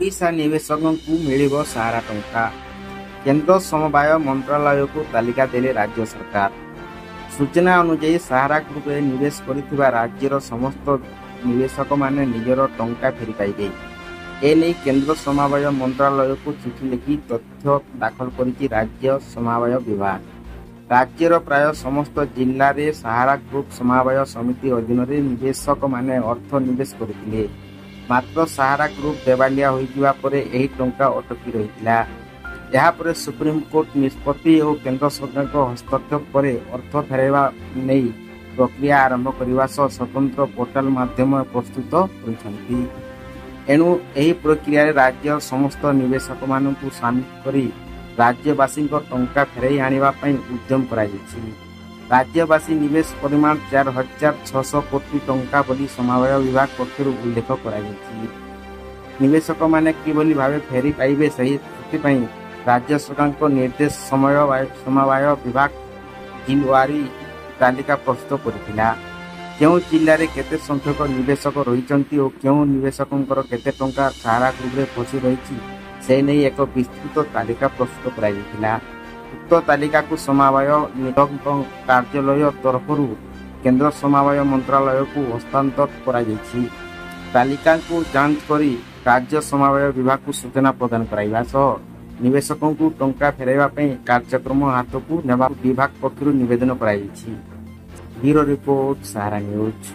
ओडिशा निवेशकों को मिलिबो सारा टंका। केंद्र समवाय मंत्रालय को तालिका देले राज्य सरकार। सूचना अनुसार सहारा ग्रुप में निवेश करिथिबा राज्यर समस्त निवेशक माने निजर टंका फेरी पाइबे। एने केंद्र समवाय मंत्रालय को चिठी लिखि तथ्य दाखल करिछि राज्य समवाय विभाग। राज्यर प्राय समस्त जिल्ला रे सहारा ग्रुप समवाय समिति अधीन रे निवेशक माने अर्थ निवेश करथिले। मात्र सहारा ग्रुप देवालिया होइजिबा परे एही टंका अटकी रहितिला। यहाँ पर सुप्रीम कोर्ट निष्पत्ति और केंद्र सरकार को हस्तक्षेप पर अर्थ फेरवा नहीं प्रक्रिया आरंभ करने स्वतंत्र पोर्टाल माध्यम प्रस्तुत होती। एणु यही प्रक्रिया राज्य समस्त निवेशक मान सामिल कर राज्यवासी टंका फेरई आने उद्यम कर राज्यवासी निवेश परिमाण 4600 कोटी टंका बोली समवाय विभाग पक्षर उल्लेख कर निवेशक माने किभली भावे फेरी पाइबे सही राज्य सरकार निर्देश समवाय विभाग जिलवारी तालिका प्रस्तुत करथिला। केउ जिल्ला रे केते संख्यक निवेशक रहिचंती और केउ निवेशकंकर केते टंका सहारा ग्रुप रे फसी रहिछि से नै एक विस्तृत तालिका प्रस्तुत कराइथिला। उक्त तालिका को समवाय निगम कार्यालय तरफरु केंद्र समवाय मंत्रालय को हस्तांतर करा जायछि। तालिका को जांच करी राज्य समवाय विभाग को सूचना प्रदान कराइबा सह निवेशकों को टंका फेरवा कार्यक्रम हाथ को नेबा विभाग पक्षर निवेदन कराइछि। ब्यूरो रिपोर्ट सहारा न्यूज।